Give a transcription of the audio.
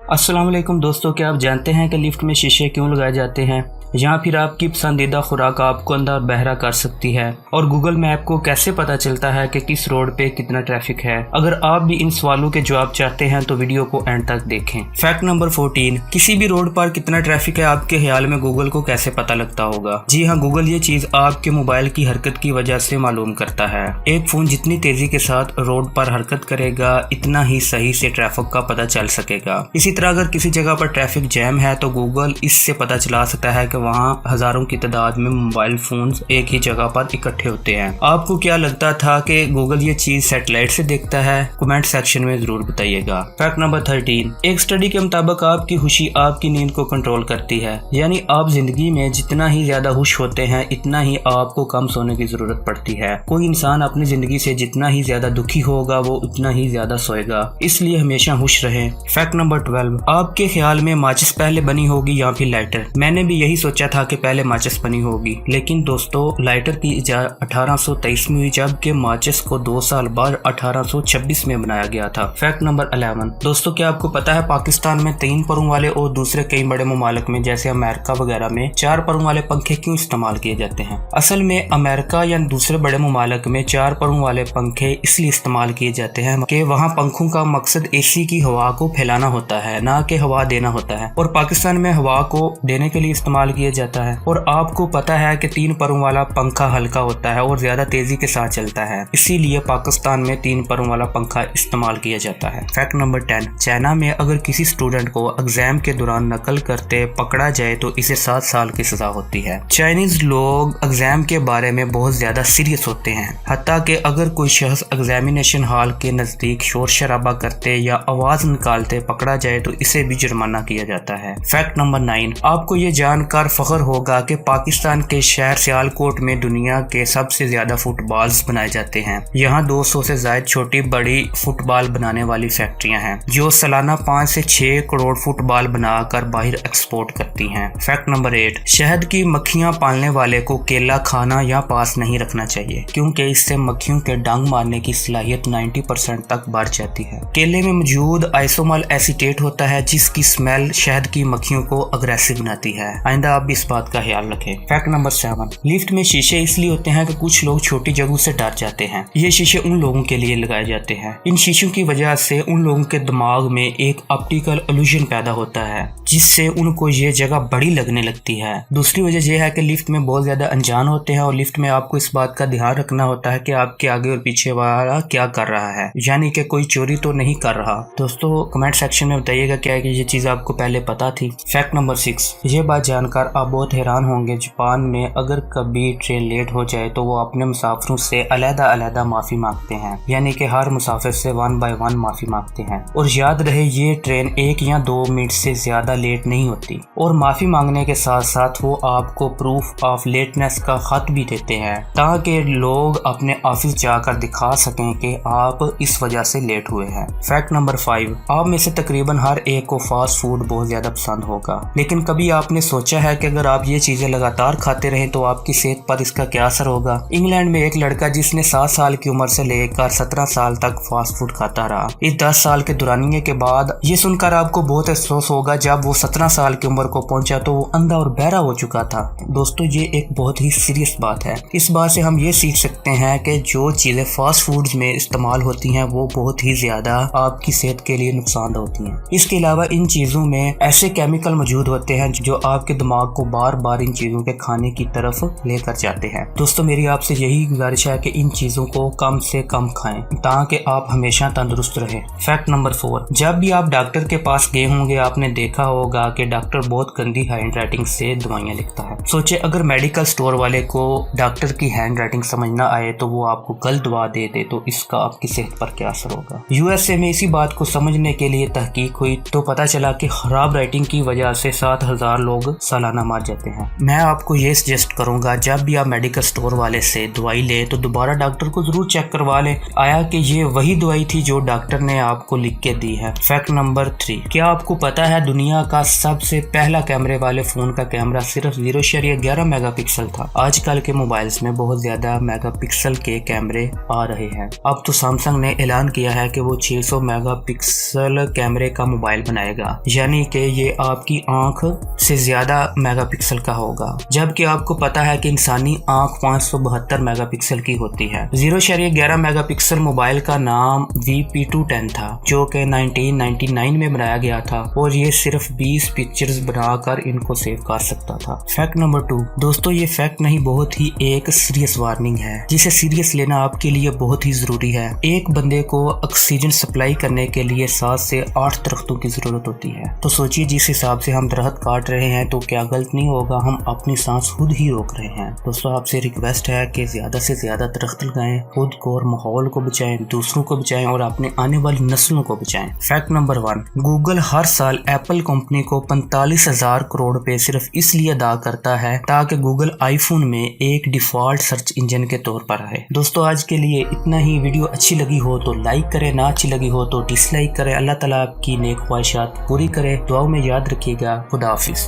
अस्सलाम वालेकुम दोस्तों, क्या आप जानते हैं कि लिफ्ट में शीशे क्यों लगाए जाते हैं या फिर आपकी पसंदीदा खुराक आपको अंधा और बहरा कर सकती है, और गूगल मैप को कैसे पता चलता है कि किस रोड पे कितना ट्रैफिक है। अगर आप भी इन सवालों के जवाब चाहते हैं तो वीडियो को एंड तक देखें। फैक्ट नंबर 14, किसी भी रोड पर कितना ट्रैफिक है आपके ख्याल में गूगल को कैसे पता लगता होगा? जी हाँ, गूगल ये चीज आपके मोबाइल की हरकत की वजह से मालूम करता है। एक फोन जितनी तेजी के साथ रोड पर हरकत करेगा इतना ही सही से ट्रैफिक का पता चल सकेगा। इसी तरह अगर किसी जगह पर ट्रैफिक जैम है तो गूगल इससे पता चला सकता है कि वहाँ हजारों की तादाद में मोबाइल फोन्स एक ही जगह पर इकट्ठे होते हैं। आपको क्या लगता था कि गूगल ये चीज सैटेलाइट से देखता है? कमेंट सेक्शन में जरूर बताइएगा। फैक्ट नंबर 13, एक स्टडी के मुताबिक आपकी खुशी आपकी नींद को कंट्रोल करती है। यानी आप जिंदगी में जितना ही ज्यादा खुश होते हैं इतना ही आपको कम सोने की जरूरत पड़ती है। कोई इंसान अपनी जिंदगी से जितना ही ज्यादा दुखी होगा वो उतना ही ज्यादा सोएगा, इसलिए हमेशा खुश रहें। फैक्ट नंबर 12, आपके ख्याल में माचिस पहले बनी होगी या फिर लाइटर? मैंने भी यही सोचा था कि पहले माचिस बनी होगी, लेकिन दोस्तों लाइटर की इजाजत 1823 में हुई, जबकि माचिस को 2 साल बाद 1826 में बनाया गया था। फैक्ट नंबर 11, दोस्तों क्या आपको पता है पाकिस्तान में 3 परों वाले और दूसरे कई बड़े ममालिक में जैसे अमेरिका वगैरह में 4 परों वाले पंखे क्यों इस्तेमाल किए जाते हैं? असल में अमेरिका या दूसरे बड़े ममालिक में 4 परों वाले पंखे इसलिए इस्तेमाल किए जाते हैं कि वहाँ पंखों का मकसद एसी की हवा को फैलाना होता है, ना कि हवा देना होता है, और पाकिस्तान में हवा को देने के लिए इस्तेमाल किया जाता है। और आपको पता है कि 3 परों वाला पंखा हल्का होता है और ज्यादा तेजी के साथ चलता है, इसीलिए पाकिस्तान में 3 परों वाला पंखा इस्तेमाल किया जाता है। फैक्ट नंबर 10, चाइना में अगर किसी स्टूडेंट को एग्जाम के दौरान नकल करते पकड़ा जाए तो इसे 7 साल की सजा होती है। चाइनीज लोग एग्जाम के बारे में बहुत ज्यादा सीरियस होते हैं, हत्ता कि अगर कोई शख्स एग्जामिनेशन हॉल के नजदीक शोर शराबा करते या आवाज निकालते पकड़ा जाए तो इसे भी जुर्माना किया जाता है। फैक्ट नंबर 9, आपको ये जानकर फख्र होगा कि पाकिस्तान के शहर सियालकोट में दुनिया के सबसे ज्यादा फुटबॉल्स बनाए जाते हैं। यहाँ 200 से ज्यादा छोटी बड़ी फुटबॉल बनाने वाली फैक्ट्रियां हैं जो सालाना 5 से 6 करोड़ फुटबॉल बनाकर बाहर एक्सपोर्ट करती हैं। फैक्ट नंबर 8, शहद की मक्खियां पालने वाले को केला खाना या पास नहीं रखना चाहिए, क्योंकि इससे मक्खियों के डंग मारने की सलाहियत 90% तक बढ़ जाती है। केले में मौजूद आइसोमल एसीटेट होता है जिसकी स्मेल शहद की मक्खियों को अग्रेसिव बनाती है। आइंदा आप इस बात का ख्याल रखें। फैक्ट नंबर 7, लिफ्ट में शीशे इसलिए होते हैं कि कुछ लोग छोटी जगहों से डर जाते हैं। ये शीशे उन लोगों के लिए लगाए जाते हैं। इन शीशों की वजह से उन लोगों के दिमाग में एक ऑप्टिकल इल्यूजन पैदा होता है जिससे उनको ये जगह बड़ी लगने लगती है। दूसरी वजह यह है कि लिफ्ट में बहुत ज्यादा अनजान होते हैं और लिफ्ट में आपको इस बात का ध्यान रखना होता है कि आपके आगे और पीछे वाला क्या कर रहा है, यानी कि कोई चोरी तो नहीं कर रहा। दोस्तों कमेंट सेक्शन में बताइएगा क्या है कि ये चीज आपको पहले पता थी। फैक्ट नंबर 6, ये बात जानकर आप बहुत हैरान होंगे, जापान में अगर कभी ट्रेन लेट हो जाए तो वो अपने मुसाफिरों से अलग-अलग माफी मांगते हैं, यानी कि हर मुसाफिर से 1 बाय 1 माफी मांगते हैं। और याद रहे ये ट्रेन 1 या 2 मिनट से ज्यादा लेट नहीं होती। और माफी मांगने के साथ साथ वो आपको प्रूफ ऑफ लेटनेस का खत भी देते हैं ताकि लोग अपने ऑफिस जाकर दिखा सकें कि आप इस वजह से लेट हुए हैं। फैक्ट नंबर 5, आप में से तकरीबन हर एक को फास्ट फूड बहुत ज्यादा पसंद होगा, लेकिन कभी आपने सोचा है कि अगर आप ये चीजें लगातार खाते रहें तो आपकी सेहत पर इसका क्या असर होगा? इंग्लैंड में एक लड़का जिसने 7 साल की उम्र से लेकर 17 साल तक फास्ट फूड खाता रहा। इस 10 साल के दौरानिये के बाद ये सुनकर आपको बहुत अफसोस होगा, जब वो 17 साल की उम्र को पहुंचा तो वो अंधा और बहरा हो चुका था। दोस्तों ये एक बहुत ही सीरियस बात है। इस बात से हम ये सीख सकते हैं कि जो चीजें फास्ट फूड्स में इस्तेमाल होती हैं वो बहुत ही ज्यादा आपकी सेहत के लिए नुकसानदेह होती हैं। इसके अलावा इन चीजों में ऐसे केमिकल मौजूद होते हैं जो आपके दिमाग को बार बार इन चीजों के खाने की तरफ लेकर जाते हैं। दोस्तों मेरी आपसे यही गुजारिश है कि इन चीजों को कम से कम खाएं ताकि आप हमेशा तंदुरुस्त रहें। फैक्ट नंबर 4, जब भी आप डॉक्टर के पास गए होंगे आपने देखा होगा कि डॉक्टर बहुत गंदी हैंड राइटिंग से दवाइयां लिखता है। सोचे अगर मेडिकल स्टोर वाले को डॉक्टर की हैंड राइटिंग समझ ना आए तो वो आपको गलत दवा दे दे तो इसका आपकी सेहत पर क्या असर होगा? यूएसए में इसी बात को समझने के लिए तहकीक हुई तो पता चला कि खराब राइटिंग की वजह से 7,000 लोग सालाना मार जाते हैं। मैं आपको ये सजेस्ट करूंगा जब भी आप मेडिकल स्टोर वाले से दवाई ले तो दोबारा डॉक्टर को जरूर चेक करवा लें आया कि ये वही दवाई थी जो डॉक्टर ने आपको लिख के दी है। फैक्ट नंबर 3, क्या आपको पता है दुनिया का सबसे पहला कैमरे वाले फोन का कैमरा सिर्फ 0.11 मेगापिक्सल था। आजकल के मोबाइल्स में बहुत ज्यादा मेगापिक्सल के कैमरे आ रहे हैं। अब तो सैमसंग ने ऐलान किया है कि वो 600 मेगापिक्सल कैमरे का मोबाइल बनाएगा, यानी कि ये आपकी आंख से ज्यादा मेगापिक्सल का होगा, जबकि आपको पता है कि इंसानी आंख 572 मेगापिक्सल की होती है। 0.11 मेगापिक्सल मोबाइल का नाम VP210 था, जो कि 1999 में बनाया गया था और ये सिर्फ 20 पिक्चर्स बनाकर इनको सेव कर सकता था। फैक्ट नंबर 2 दोस्तों, ये फैक्ट नहीं, बहुत ही एक सीरियस वार्निंग है, जिसे सीरियस लेना आपके लिए बहुत ही जरूरी है। एक बंदे को ऑक्सीजन सप्लाई करने के लिए 7 से 8 दरख्तों की जरूरत होती है। तो सोचिए, जिस हिसाब से हम दरख्त काट रहे हैं तो क्या गलत नहीं होगा, हम अपनी सांस खुद ही रोक रहे हैं। दोस्तों, आपसे रिक्वेस्ट है कि ज्यादा से ज्यादा दरख्त लगाएं, खुद को और माहौल को बचाएं, दूसरों को बचाएं और अपने आने वाली नस्लों को बचाएं। फैक्ट नंबर 1, गूगल हर साल एप्पल कंपनी को 45,000 करोड़ रुपए सिर्फ इसलिए अदा करता है ताकि गूगल आईफोन में एक डिफॉल्ट सर्च इंजन के तौर पर आए। दोस्तों, आज के लिए इतना ही। वीडियो अच्छी लगी हो तो लाइक करें, ना अच्छी लगी हो तो डिसलाइक करें। अल्लाह ताला आपकी नेक ख्वाहिशात पूरी करे। दुआओं में याद रखिएगा। खुदा हाफिज।